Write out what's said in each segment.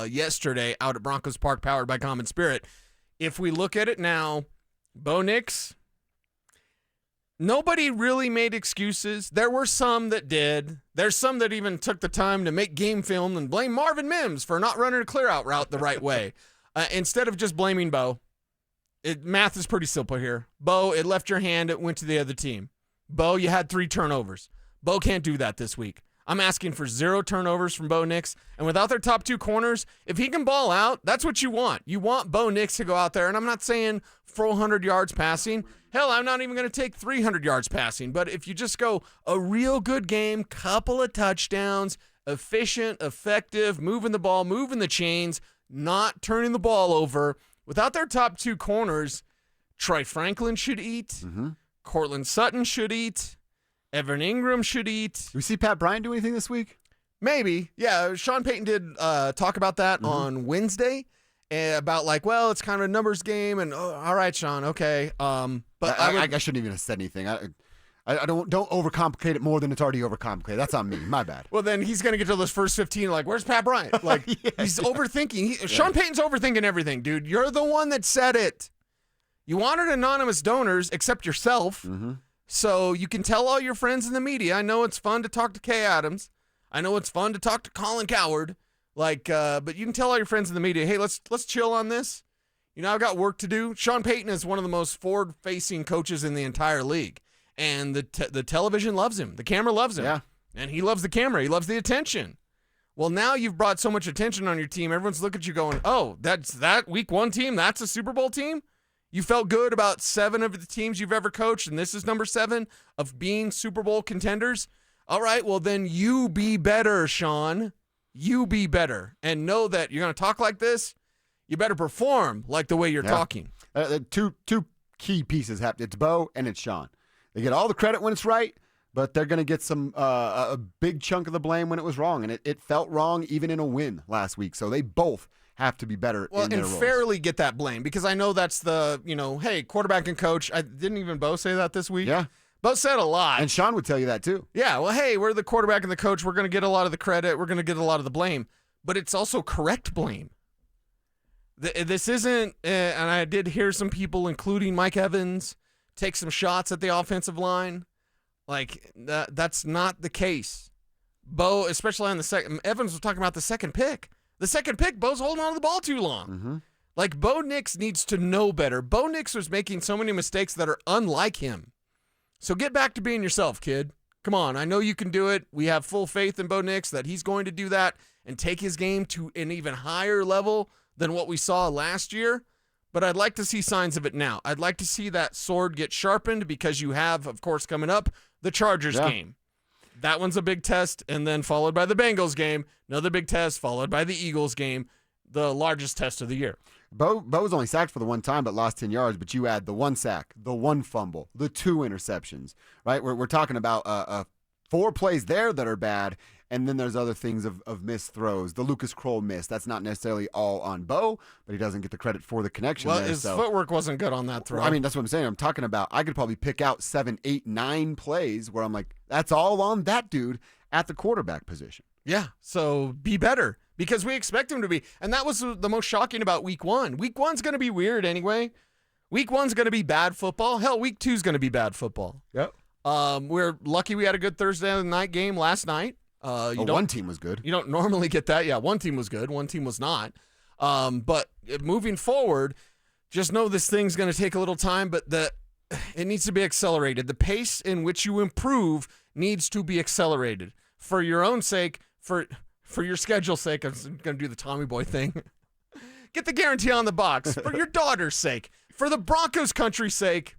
yesterday out at Broncos Park, powered by Common Spirit. If we look at it now, Bo Nix, nobody really made excuses. There were some that did. There's some that even took the time to make game film and blame Marvin Mims for not running a clear-out route the right way. Instead of just blaming Bo, math is pretty simple here. Bo, it left your hand. It went to the other team. Bo, you had 3 turnovers. Bo can't do that this week. I'm asking for 0 turnovers from Bo Nix. And without their top 2 corners, if he can ball out, that's what you want. You want Bo Nix to go out there. And I'm not saying 400 yards passing. Hell, I'm not even going to take 300 yards passing. But if you just go a real good game, couple of touchdowns, efficient, effective, moving the ball, moving the chains, not turning the ball over. Without their top 2 corners, Troy Franklin should eat. Mm-hmm. Courtland Sutton should eat. Evan Engram should eat. Do we see Pat Bryant do anything this week? Maybe. Yeah, Sean Payton did talk about that on Wednesday, about well, it's kind of a numbers game, and all right, Sean, okay. But I shouldn't even have said anything. I don't overcomplicate it more than it's already overcomplicated. That's on me. My bad. Well, then he's going to get to those first 15, where's Pat Bryant? He's overthinking. Sean Payton's overthinking everything, dude. You're the one that said it. You wanted anonymous donors except yourself. Mm-hmm. So you can tell all your friends in the media. I know it's fun to talk to Kay Adams. I know it's fun to talk to Colin Cowherd. But you can tell all your friends in the media, hey, let's chill on this. I've got work to do. Sean Payton is one of the most forward-facing coaches in the entire league. And the television loves him. The camera loves him. Yeah. And he loves the camera. He loves the attention. Well, now you've brought so much attention on your team. Everyone's looking at you going, oh, that's that week 1 team? That's a Super Bowl team? You felt good about 7 of the teams you've ever coached, and this is number 7 of being Super Bowl contenders? All right, well, then you be better, Sean. You be better. And know that you're going to talk like this, you better perform like the way you're talking. Two key pieces happen. It's Bo and it's Sean. They get all the credit when it's right, but they're going to get some a big chunk of the blame when it was wrong. And it felt wrong even in a win last week. So they both have to be better in their roles. And fairly get that blame, because I know that's the, hey, quarterback and coach. Didn't even Bo say that this week? Yeah. Bo said a lot. And Sean would tell you that too. Yeah, well, hey, we're the quarterback and the coach. We're going to get a lot of the credit. We're going to get a lot of the blame. But it's also correct blame. This isn't, and I did hear some people, including Mike Evans, take some shots at the offensive line. That's not the case. Bo, especially on the second, Evans was talking about the second pick. The second pick, Bo's holding on to the ball too long. Mm-hmm. Bo Nix needs to know better. Bo Nix was making so many mistakes that are unlike him. So get back to being yourself, kid. Come on, I know you can do it. We have full faith in Bo Nix that he's going to do that and take his game to an even higher level than what we saw last year. But I'd like to see signs of it now. I'd like to see that sword get sharpened, because you have, of course, coming up, the Chargers game. That one's a big test, and then followed by the Bengals game, another big test, followed by the Eagles game, the largest test of the year. Bo was only sacked for the 1 time, but lost 10 yards. But you add the 1 sack, the 1 fumble, the 2 interceptions, right? We're talking about 4 plays there that are bad, and then there's other things of missed throws. The Lucas Kroll miss, that's not necessarily all on Bo, but he doesn't get the credit for the connection. Well, there, his footwork wasn't good on that throw. I mean, that's what I'm saying. I'm talking about, I could probably pick out 7, 8, 9 plays where I'm like, that's all on that dude at the quarterback position. Yeah, so be better, because we expect him to be. And that was the most shocking about week 1. Week 1's going to be weird anyway. Week 1's going to be bad football. Hell, week 2's going to be bad football. Yep. We're lucky we had a good Thursday night game last night. One team was good. You don't normally get that. Yeah, one team was good. One team was not. But moving forward, just know this thing's going to take a little time, but it needs to be accelerated. The pace in which you improve needs to be accelerated. For your own sake, for your schedule's sake, I'm going to do the Tommy Boy thing. Get the guarantee on the box. For your daughter's sake. For the Broncos country's sake,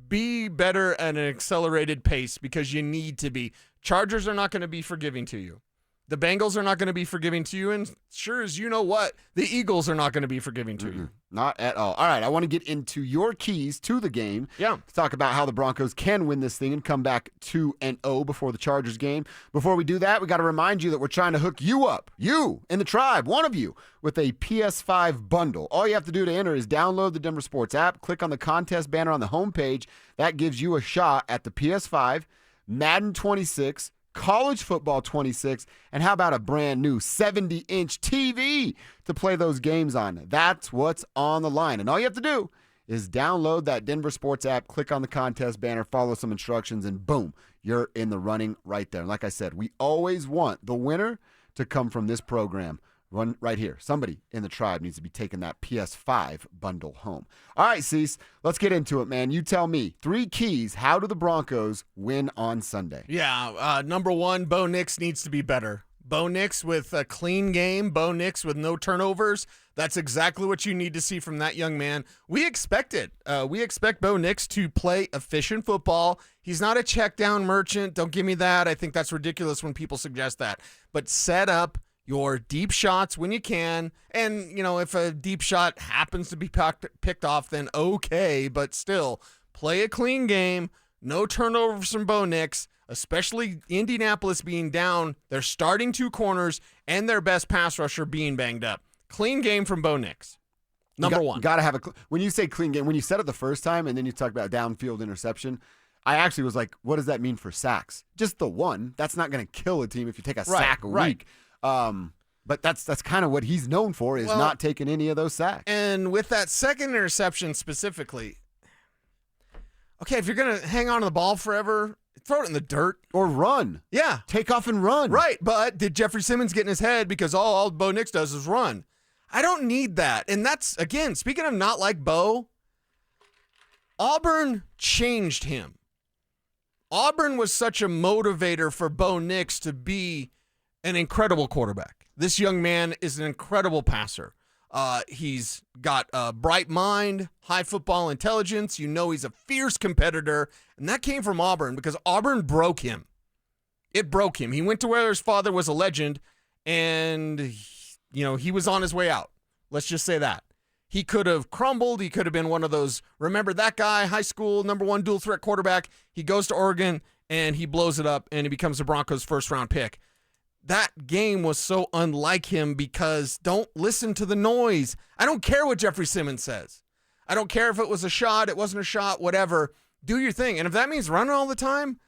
be better at an accelerated pace, because you need to be. Chargers are not going to be forgiving to you. The Bengals are not going to be forgiving to you, and sure as you know what, the Eagles are not going to be forgiving to you. Not at all. All right, I want to get into your keys to the game. Yeah. Let's talk about how the Broncos can win this thing and come back 2-0 before the Chargers game. Before we do that, we got to remind you that we're trying to hook you up, you in the tribe, one of you, with a PS5 bundle. All you have to do to enter is download the Denver Sports app, click on the contest banner on the homepage. That gives you a shot at the PS5, Madden 26, college football 26, and how about a brand new 70-inch TV to play those games on? That's what's on the line. And all you have to do is download that Denver Sports app, click on the contest banner, follow some instructions, and boom, you're in the running right there. And like I said, we always want the winner to come from this program. Run right here. Somebody in the tribe needs to be taking that PS5 bundle home. All right, Cease, let's get into it, man. You tell me 3 keys. How do the Broncos win on Sunday? Yeah, number 1, Bo Nix needs to be better. Bo Nix with a clean game. Bo Nix with no turnovers. That's exactly what you need to see from that young man. We expect it. We expect Bo Nix to play efficient football. He's not a check down merchant. Don't give me that. I think that's ridiculous when people suggest that. But set up your deep shots when you can. And, if a deep shot happens to be picked off, then okay. But still, play a clean game. No turnovers from Bo Nix, especially Indianapolis being down. They're starting 2 corners and their best pass rusher being banged up. Clean game from Bo Nix. Number 1. Got to have when you say clean game, when you said it the first time and then you talk about downfield interception, I actually was like, what does that mean for sacks? Just the one. That's not going to kill a team if you take a sack a week. But that's kind of what he's known for, is not taking any of those sacks. And with that second interception specifically, okay, if you're going to hang on to the ball forever, throw it in the dirt. Or run. Yeah. Take off and run. Right, but did Jeffrey Simmons get in his head because all Bo Nix does is run? I don't need that. And that's, again, speaking of not like Bo, Auburn changed him. Auburn was such a motivator for Bo Nix to be an incredible quarterback. This young man is an incredible passer. He's got a bright mind, high football intelligence. He's a fierce competitor. And that came from Auburn because Auburn broke him. It broke him. He went to where his father was a legend, and, he was on his way out. Let's just say that. He could have crumbled. He could have been one of those, remember that guy, high school, number 1 dual threat quarterback. He goes to Oregon, and he blows it up, and he becomes the Broncos' first-round pick. That game was so unlike him because don't listen to the noise. I don't care what Jeffrey Simmons says. I don't care if it was a shot, it wasn't a shot, whatever. Do your thing. And if that means running all the time,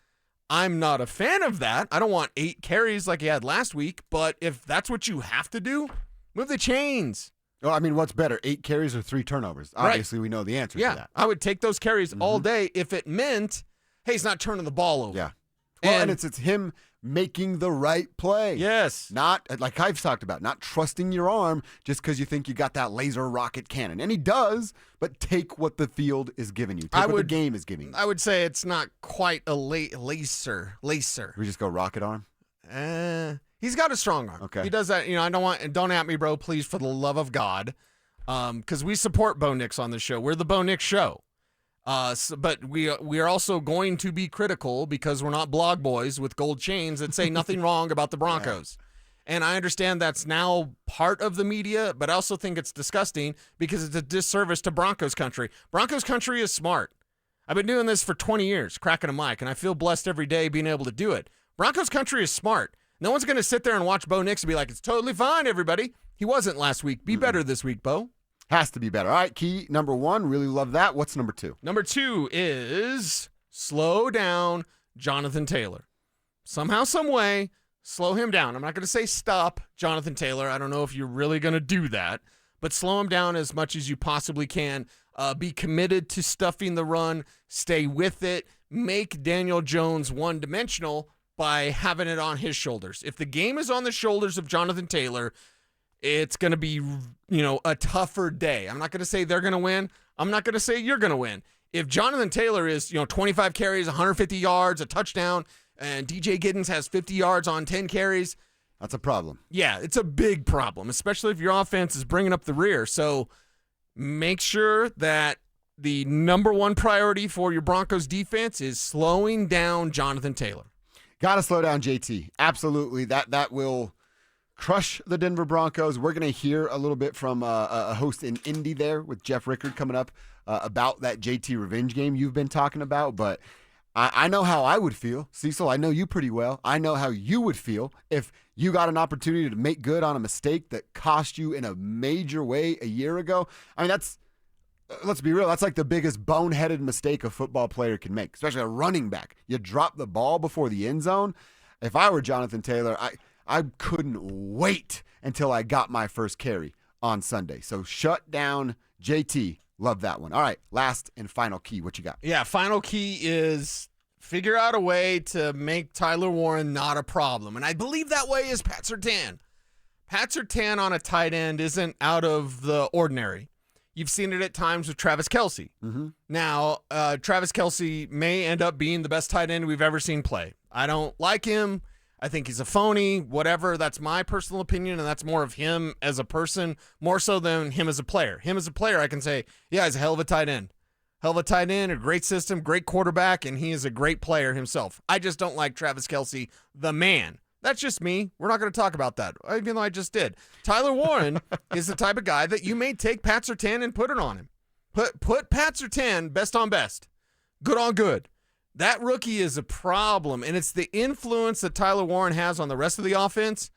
I'm not a fan of that. I don't want 8 carries like he had last week, but if that's what you have to do, move the chains. Well, I mean, what's better, 8 carries or 3 turnovers? Obviously, we know the answer to that. I would take those carries all day if it meant, hey, he's not turning the ball over. Yeah. Well, and it's him making the right play. Yes. Not, like I've talked about, not trusting your arm just because you think you got that laser rocket cannon. And he does, but take what the field is giving you. Take what the game is giving you. I would say it's not quite a laser. We just go rocket arm? He's got a strong arm. Okay. He does that. Don't at me, bro, please, for the love of God. Because we support Bo Nix on this show. We're the Bo Nix show. But we are also going to be critical because we're not blog boys with gold chains that say nothing wrong about the Broncos. And I understand that's now part of the media, but I also think it's disgusting because it's a disservice to Broncos country. Broncos country is smart. I've been doing this for 20 years, cracking a mic, and I feel blessed every day being able to do it. Broncos country is smart. No one's going to sit there and watch Bo Nix and be like, it's totally fine, everybody. He wasn't last week. Be better this week, Bo. Has to be better. All right, key number 1, really love that. What's number 2? Number 2 is slow down Jonathan Taylor. Somehow, some way, slow him down. I'm not going to say stop Jonathan Taylor. I don't know if you're really going to do that, but slow him down as much as you possibly can. Be committed to stuffing the run. Stay with it. Make Daniel Jones one-dimensional by having it on his shoulders. If the game is on the shoulders of Jonathan Taylor, it's going to be, a tougher day. I'm not going to say they're going to win. I'm not going to say you're going to win. If Jonathan Taylor is, 25 carries, 150 yards, a touchdown, and DJ Giddens has 50 yards on 10 carries. That's a problem. Yeah, it's a big problem, especially if your offense is bringing up the rear. So make sure that the number 1 priority for your Broncos defense is slowing down Jonathan Taylor. Got to slow down JT. Absolutely. That will crush the Denver Broncos. We're going to hear a little bit from a host in Indy there with Jeff Rickard coming up about that JT revenge game you've been talking about. But I know how I would feel. Cecil, I know you pretty well. I know how you would feel if you got an opportunity to make good on a mistake that cost you in a major way a year ago. I mean, let's be real, that's like the biggest boneheaded mistake a football player can make, especially a running back. You drop the ball before the end zone. if I were Jonathan Taylor, I couldn't wait until I got my first carry on Sunday. So shut down JT. Love that one. All right, last and final key. What you got? Yeah, final key is figure out a way to make Tyler Warren not a problem. And I believe that way is Pat Surtain. Pat Surtain on a tight end isn't out of the ordinary. You've seen it at times with Travis Kelce. Mm-hmm. Now, Travis Kelce may end up being the best tight end we've ever seen play. I don't like him. I think he's a phony, whatever. That's my personal opinion, and that's more of him as a person, more so than him as a player. Him as a player, I can say, yeah, he's a hell of a tight end. Hell of a tight end, a great system, great quarterback, and he is a great player himself. I just don't like Travis Kelce, the man. That's just me. We're not going to talk about that, even though I just did. Tyler Warren is the type of guy that you may take Pat Surtain and put it on him. Put Pat Surtain best on best, good on good. That rookie is a problem, and it's the influence that Tyler Warren has on the rest of the offense.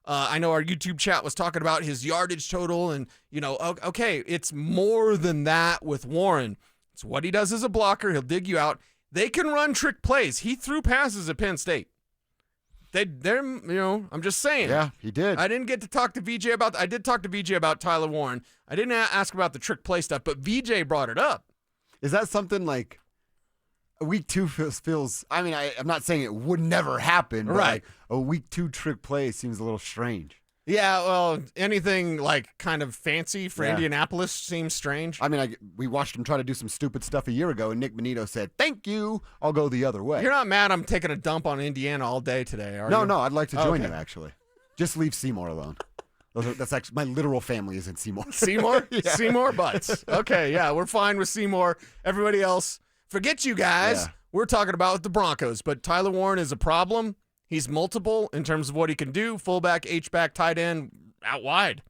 I know our YouTube chat was talking about his yardage total, and, okay, it's more than that with Warren. It's what he does as a blocker. He'll dig you out. They can run trick plays. He threw passes at Penn State. I'm just saying. Yeah, he did. I didn't get to talk to VJ about I did talk to VJ about Tyler Warren. I didn't ask about the trick play stuff, but VJ brought it up. Is that something like week 2 feels I mean, I'm not saying it would never happen, but right. Like a week 2 trick play seems a little strange. Yeah, well, anything like kind of fancy for Yeah. Indianapolis seems strange. I mean, we watched him try to do some stupid stuff a year ago, and Nick Bonito said, "Thank you. I'll go the other way." You're not mad I'm taking a dump on Indiana all day today, are you? No, I'd like to join Okay. you, actually. Just leave Seymour alone. That's actually my literal family is in Seymour. Seymour? Yeah. Seymour butts. Okay, yeah, we're fine with Seymour. Everybody else, forget you guys. Yeah. We're talking about the Broncos, but Tyler Warren is a problem. He's multiple in terms of what he can do. Fullback, H-back, tight end, out wide.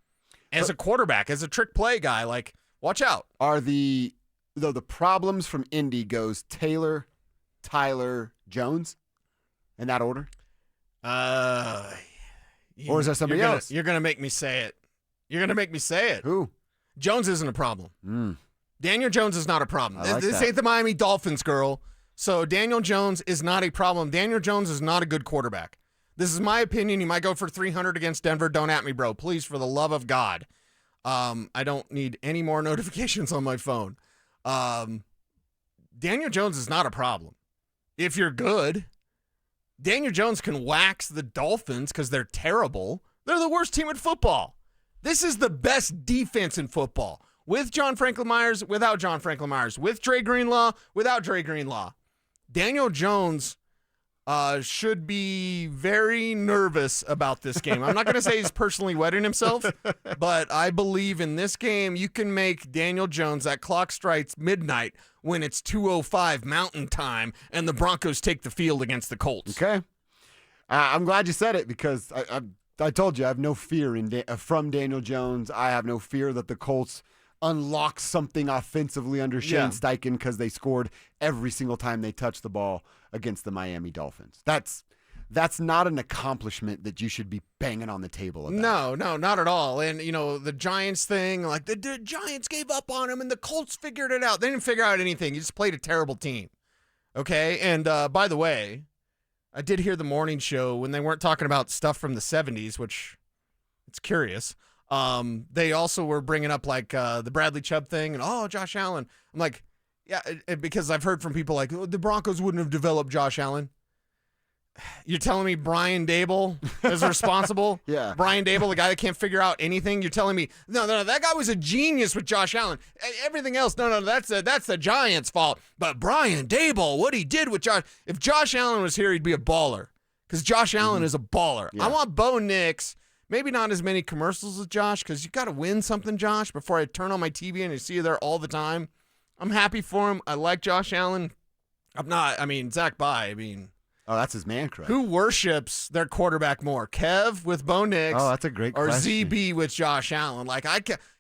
As a quarterback, as a trick play guy, like, watch out. Are the problems from Indy goes Taylor, Tyler, Jones, in that order? Or is there somebody else? You're going to make me say it. You're going to make me say it. Who? Jones isn't a problem. Daniel Jones is not a problem. I like This that. ain't the Miami Dolphins, girl. So Daniel Jones is not a problem. Daniel Jones is not a good quarterback. This is my opinion. He might go for 300 against Denver. Don't at me, bro. Please, for the love of God. I don't need any more notifications on my phone. Daniel Jones is not a problem. If you're good, Daniel Jones can wax the Dolphins because they're terrible. They're the worst team in football. This is the best defense in football. With John Franklin Myers, without John Franklin Myers. With Dre Greenlaw, without Dre Greenlaw. Daniel Jones should be very nervous about this game. I'm not going to say he's personally wetting himself, but I believe in this game you can make Daniel Jones, that clock strikes midnight when it's 2:05 Mountain Time and the Broncos take the field against the Colts. Okay. I'm glad you said it because I told you I have no fear from Daniel Jones. I have no fear that the Colts unlock something offensively under Shane Steichen because they scored every single time they touched the ball against the Miami Dolphins. That's not an accomplishment that you should be banging on the table about. No, not at all. And, the Giants thing, like the Giants gave up on him and the Colts figured it out. They didn't figure out anything. You just played a terrible team. Okay? And by the way, I did hear the morning show when they weren't talking about stuff from the 70s, which it's curious. They also were bringing up like the Bradley Chubb thing and, Josh Allen. I'm like, yeah, because I've heard from people like, the Broncos wouldn't have developed Josh Allen. You're telling me Brian Dable is responsible? Yeah. Brian Dable, the guy that can't figure out anything. You're telling me, no, that guy was a genius with Josh Allen. Everything else, no, that's the Giants' fault. But Brian Dable, what he did with Josh, if Josh Allen was here, he'd be a baller. Because Josh Allen is a baller. Yeah. I want Bo Nix. Maybe not as many commercials with Josh because you got to win something, Josh, before I turn on my TV and I see you there all the time. I'm happy for him. I like Josh Allen. Zach Bye, Oh, that's his man crush. who worships their quarterback more, Kev with Bo Nix Oh, that's a great or question. ZB with Josh Allen? Like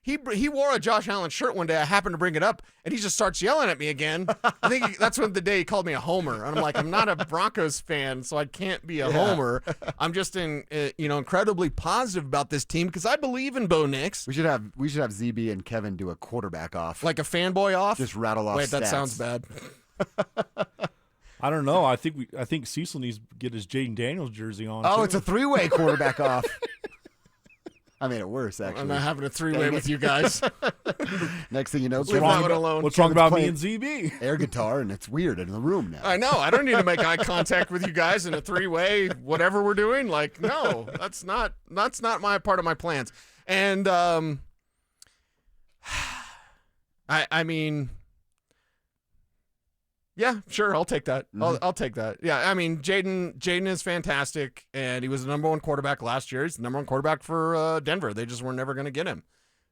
he wore a Josh Allen shirt one day. I happened to bring it up, and he just starts yelling at me again. I think that's when the day he called me a homer, and I'm like, I'm not a Broncos fan, so I can't be a homer. I'm just incredibly positive about this team because I believe in Bo Nix. We should have ZB and Kevin do a quarterback off. Like a fanboy off. Just rattle off Wait, that stats. sounds bad. I don't know. I think Cecil needs to get his Jaden Daniels jersey on. Oh, too. it's a 3-way quarterback off. I made it worse, actually. I'm not having a 3-way with you guys. Next thing you know, Leave that one alone. What's wrong about me playing and ZB? air guitar, and it's weird in the room now. I know. I don't need to make eye contact with you guys in a 3-way, whatever we're doing. Like, no, that's not my part of my plans. And I mean, yeah, sure, I'll take that. I'll take that. Yeah, I mean, Jaden is fantastic, and he was the number 1 quarterback last year. He's the number 1 quarterback for Denver. They just were never going to get him.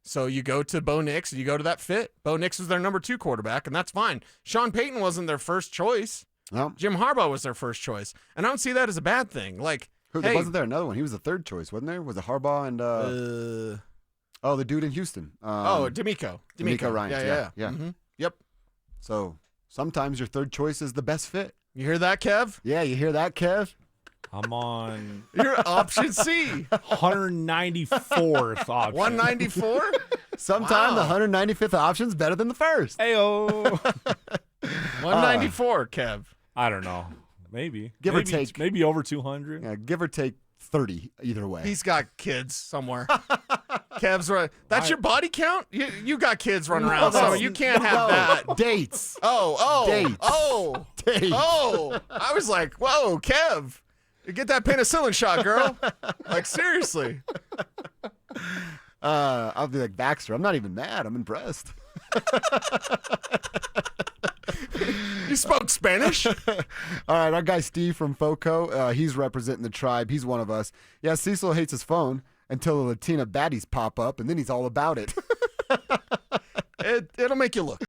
So you go to Bo Nix, and you go to that fit. Bo Nix was their number 2 quarterback, and that's fine. Sean Payton wasn't their first choice. No. Jim Harbaugh was their first choice, and I don't see that as a bad thing. Like, hey, wasn't there another one? He was the 3rd choice, wasn't there? Was it Harbaugh and the dude in Houston? D'Amico. D'Amico Ryans. Yeah. Mm-hmm. Yep. So sometimes your 3rd choice is the best fit. You hear that, Kev? Yeah, you hear that, Kev? I'm on You're option C. 194th option. 194? Sometimes Wow. the 195th option's better than the first. Ayo. 194, Kev. I don't know. Maybe. Give or Maybe- take. Maybe over 200. Yeah, give or take 30 either way. He's got kids somewhere. Kev's right. That's your body count? You got kids running around, so you can't have that. Dates. Dates. Oh. Dates. Oh. I was like, whoa, Kev. Get that penicillin shot, girl. Like, seriously. I'll be like, Baxter, I'm not even mad. I'm impressed. You spoke Spanish? All right, our guy Steve from FOCO, he's representing the tribe. He's one of us. Yeah, Cecil hates his phone until the Latina baddies pop up, and then he's all about it. It'll make you look.